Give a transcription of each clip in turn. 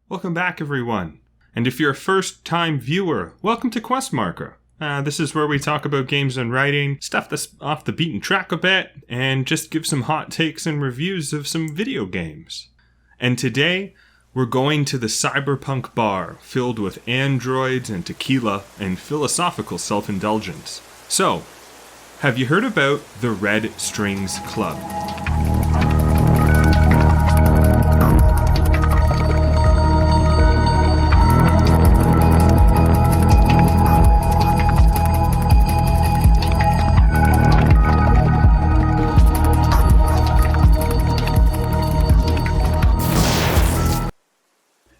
Welcome back, everyone. And if you're a first-time viewer, welcome to Quest Marker. This is where we talk about games and writing, stuff that's off the beaten track a bit, and just give some hot takes and reviews of some video games. And today, we're going to the cyberpunk bar filled with androids and tequila and philosophical self-indulgence. So, have you heard about the Red Strings Club?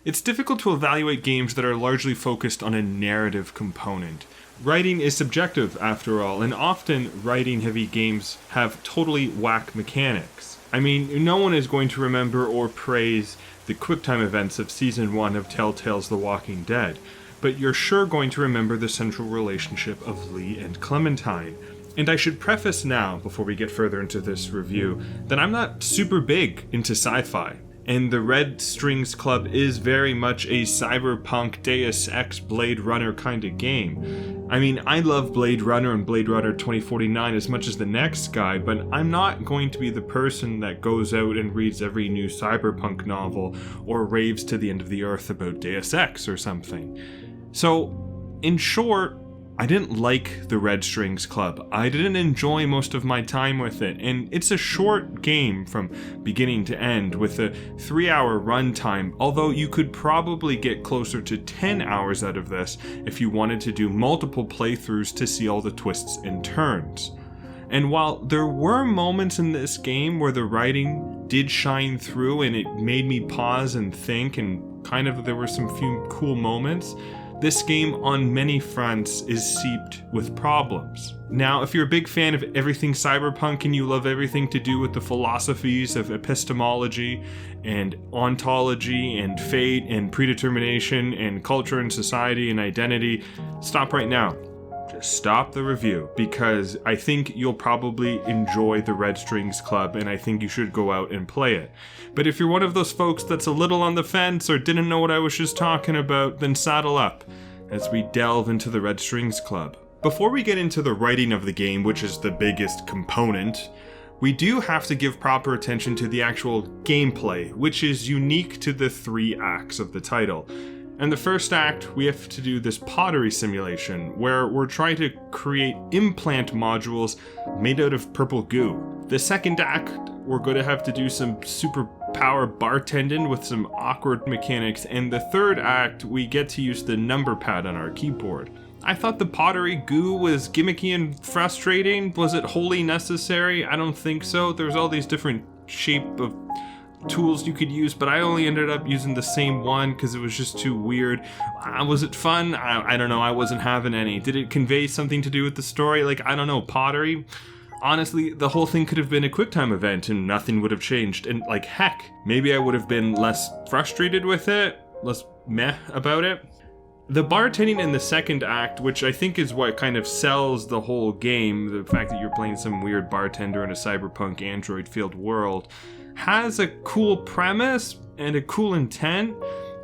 It's difficult to evaluate games that are largely focused on a narrative component. Writing is subjective, after all, and often writing-heavy games have totally whack mechanics. I mean, no one is going to remember or praise the QuickTime events of Season 1 of Telltale's The Walking Dead, but you're sure going to remember the central relationship of Lee and Clementine. And I should preface now, before we get further into this review, that I'm not super big into sci-fi. And the Red Strings Club is very much a cyberpunk Deus Ex Blade Runner kind of game. I mean, I love Blade Runner and Blade Runner 2049 as much as the next guy, but I'm not going to be the person that goes out and reads every new cyberpunk novel or raves to the end of the earth about Deus Ex or something. So, in short, I didn't like the Red Strings Club. I didn't enjoy most of my time with it, and it's a short game from beginning to end with a 3-hour runtime, although you could probably get closer to 10 hours out of this if you wanted to do multiple playthroughs to see all the twists and turns. And while there were moments in this game where the writing did shine through and it made me pause and think, and kind of there were some few cool moments, this game on many fronts is seeped with problems. Now, if you're a big fan of everything cyberpunk and you love everything to do with the philosophies of epistemology and ontology and fate and predetermination and culture and society and identity, stop right now. Just stop the review, because I think you'll probably enjoy the Red Strings Club, and I think you should go out and play it. But if you're one of those folks that's a little on the fence or didn't know what I was just talking about, then saddle up as we delve into the Red Strings Club. Before we get into the writing of the game, which is the biggest component, we do have to give proper attention to the actual gameplay, which is unique to the 3 acts of the title. And the first act, we have to do this pottery simulation, where we're trying to create implant modules made out of purple goo. The second act, we're going to have to do some superpower bartending with some awkward mechanics. And the third act, we get to use the number pad on our keyboard. I thought the pottery goo was gimmicky and frustrating. Was it wholly necessary? I don't think so. There's all these different shape of tools you could use, but I only ended up using the same one because it was just too weird. Was it fun? I don't know. I wasn't having any. Did it convey something to do with the story? I don't know. Pottery? Honestly, the whole thing could have been a QuickTime event and nothing would have changed. And heck, maybe I would have been less frustrated with it, less meh about it. The bartending in the second act, which I think is what kind of sells the whole game, the fact that you're playing some weird bartender in a cyberpunk android-filled world, has a cool premise and a cool intent,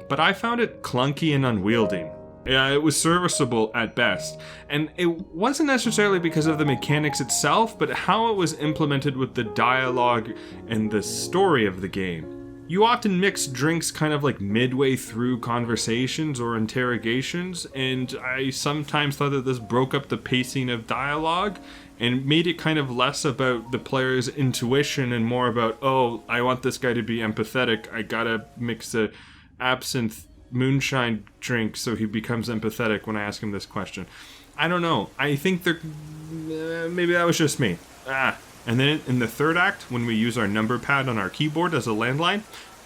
but I found it clunky and unwieldy. Yeah, it was serviceable at best, and it wasn't necessarily because of the mechanics itself, but how it was implemented with the dialogue and the story of the game. You often mix drinks kind of midway through conversations or interrogations, and I sometimes thought that this broke up the pacing of dialogue and made it kind of less about the player's intuition and more about, oh, I want this guy to be empathetic, I gotta mix a absinthe moonshine drink so he becomes empathetic when I ask him this question. I don't know. I think maybe that was just me. And then in the third act, when we use our number pad on our keyboard as a landline,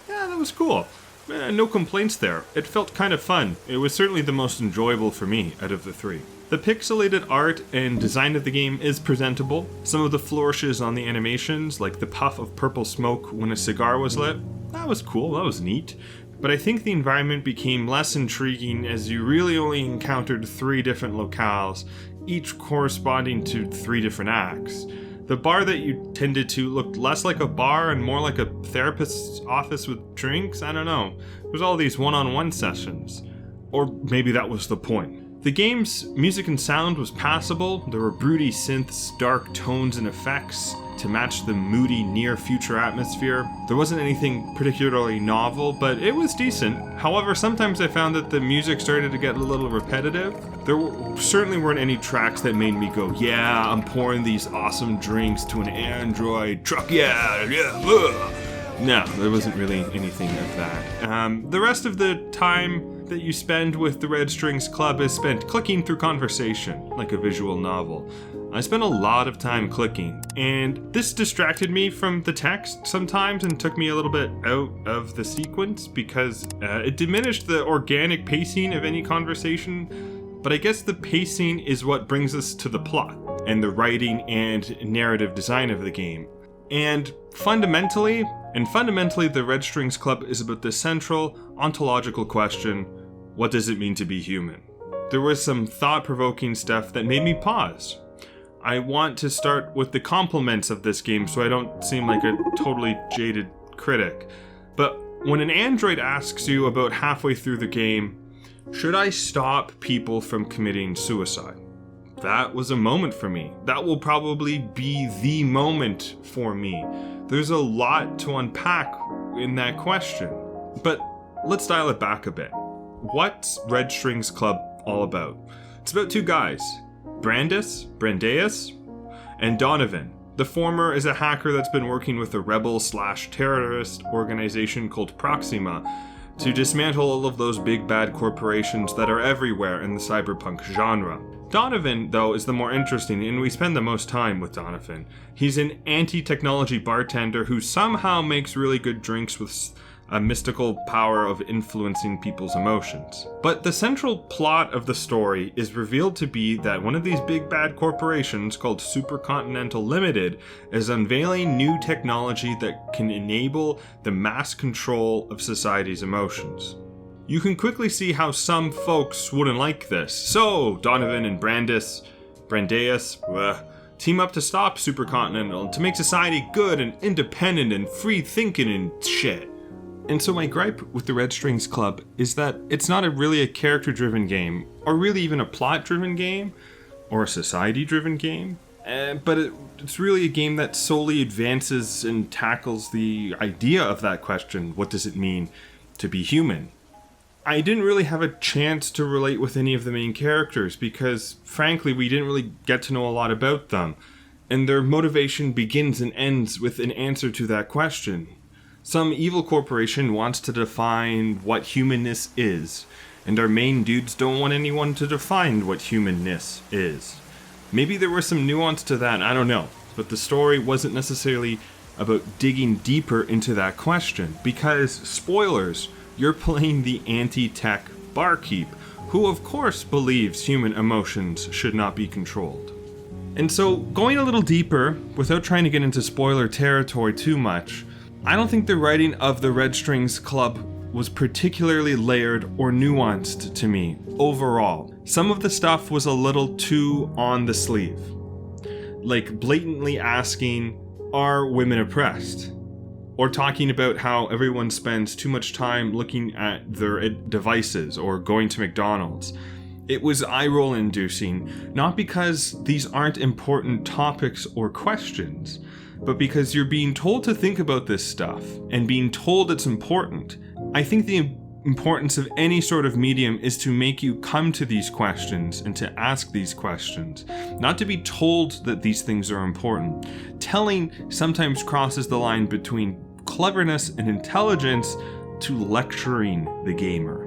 yeah, that was cool. No complaints there. It felt kind of fun. It was certainly the most enjoyable for me out of the 3. The pixelated art and design of the game is presentable. Some of the flourishes on the animations, like the puff of purple smoke when a cigar was lit, that was cool, that was neat. But I think the environment became less intriguing as you really only encountered 3 different locales, each corresponding to 3 different acts. The bar that you tended to looked less like a bar and more like a therapist's office with drinks. I don't know. There's all these one-on-one sessions. Or maybe that was the point. The game's music and sound was passable. There were broody synths, dark tones and effects to match the moody near-future atmosphere. There wasn't anything particularly novel, but it was decent. However, sometimes I found that the music started to get a little repetitive. There certainly weren't any tracks that made me go, yeah, I'm pouring these awesome drinks to an Android truck, yeah, No, there wasn't really anything of that. The rest of the time that you spend with the Red Strings Club is spent clicking through conversation, like a visual novel. I spent a lot of time clicking, and this distracted me from the text sometimes and took me a little bit out of the sequence because it diminished the organic pacing of any conversation, but I guess the pacing is what brings us to the plot and the writing and narrative design of the game. And fundamentally, the Red Strings Club is about the central ontological question, what does it mean to be human? There was some thought-provoking stuff that made me pause. I want to start with the compliments of this game so I don't seem like a totally jaded critic. But when an android asks you about halfway through the game, should I stop people from committing suicide? That was a moment for me. That will probably be the moment for me. There's a lot to unpack in that question. But let's dial it back a bit. What's Red Strings Club all about? It's about two guys. Brandeis, and Donovan. The former is a hacker that's been working with a rebel/terrorist organization called Proxima to dismantle all of those big bad corporations that are everywhere in the cyberpunk genre. Donovan, though, is the more interesting, and we spend the most time with Donovan. He's an anti-technology bartender who somehow makes really good drinks with a mystical power of influencing people's emotions. But the central plot of the story is revealed to be that one of these big bad corporations called Supercontinental Limited is unveiling new technology that can enable the mass control of society's emotions. You can quickly see how some folks wouldn't like this. So, Donovan and Brandeis, team up to stop Supercontinental to make society good and independent and free thinking and shit. And so my gripe with the Red Strings Club is that it's not really a character-driven game, or really even a plot-driven game, or a society-driven game, but it's really a game that solely advances and tackles the idea of that question, what does it mean to be human? I didn't really have a chance to relate with any of the main characters because, frankly, we didn't really get to know a lot about them, and their motivation begins and ends with an answer to that question. Some evil corporation wants to define what humanness is, and our main dudes don't want anyone to define what humanness is. Maybe there was some nuance to that, I don't know, but the story wasn't necessarily about digging deeper into that question, because, spoilers, you're playing the anti-tech barkeep, who of course believes human emotions should not be controlled. And so, going a little deeper, without trying to get into spoiler territory too much, I don't think the writing of the Red Strings Club was particularly layered or nuanced to me, overall. Some of the stuff was a little too on the sleeve. Like blatantly asking, are women oppressed? Or talking about how everyone spends too much time looking at their devices or going to McDonald's. It was eye-roll inducing, not because these aren't important topics or questions, but because you're being told to think about this stuff and being told it's important. I think the importance of any sort of medium is to make you come to these questions and to ask these questions, not to be told that these things are important. Telling sometimes crosses the line between cleverness and intelligence to lecturing the gamer.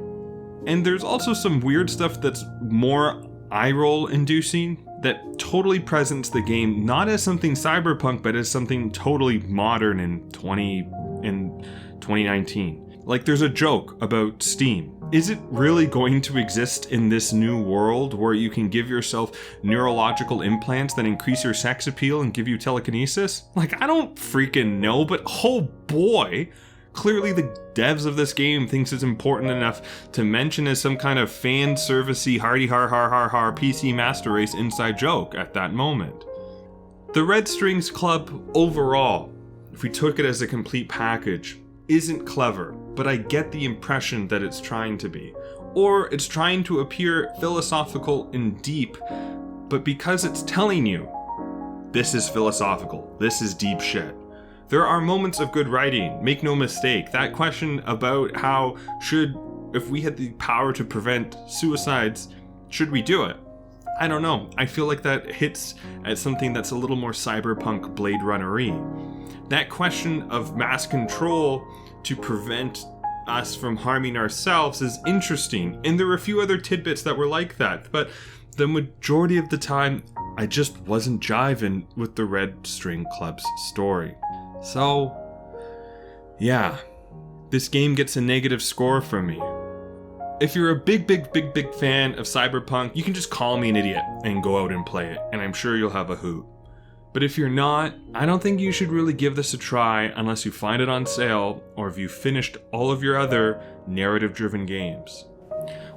And there's also some weird stuff that's more eye-roll inducing that totally presents the game not as something cyberpunk, but as something totally modern in 2019. Like there's a joke about Steam. Is it really going to exist in this new world where you can give yourself neurological implants that increase your sex appeal and give you telekinesis? Like, I don't freaking know, but oh boy, clearly the devs of this game thinks it's important enough to mention as some kind of fan servicey hardy har har har har PC Master Race inside joke at that moment. The Red Strings Club overall, if we took it as a complete package, isn't clever, but I get the impression that it's trying to be. Or it's trying to appear philosophical and deep, but because it's telling you, this is philosophical, this is deep shit. There are moments of good writing, make no mistake. That question about how if we had the power to prevent suicides, should we do it? I don't know. I feel like that hits at something that's a little more cyberpunk Blade Runner-y. That question of mass control to prevent us from harming ourselves is interesting, and there were a few other tidbits that were like that, but the majority of the time, I just wasn't jiving with the Red String Club's story. So, yeah, this game gets a negative score from me. If you're a big fan of Cyberpunk, you can just call me an idiot and go out and play it, and I'm sure you'll have a hoot. But if you're not, I don't think you should really give this a try unless you find it on sale, or if you've finished all of your other narrative-driven games.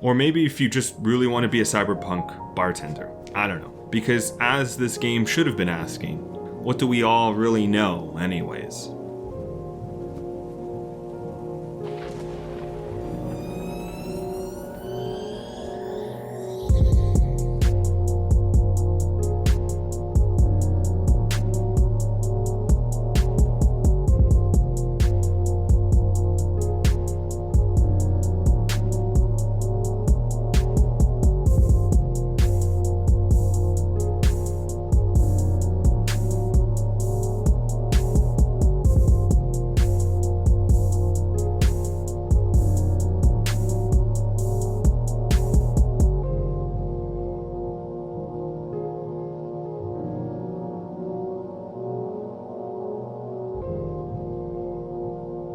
Or maybe if you just really want to be a Cyberpunk bartender. I don't know. Because as this game should have been asking, what do we all really know anyways?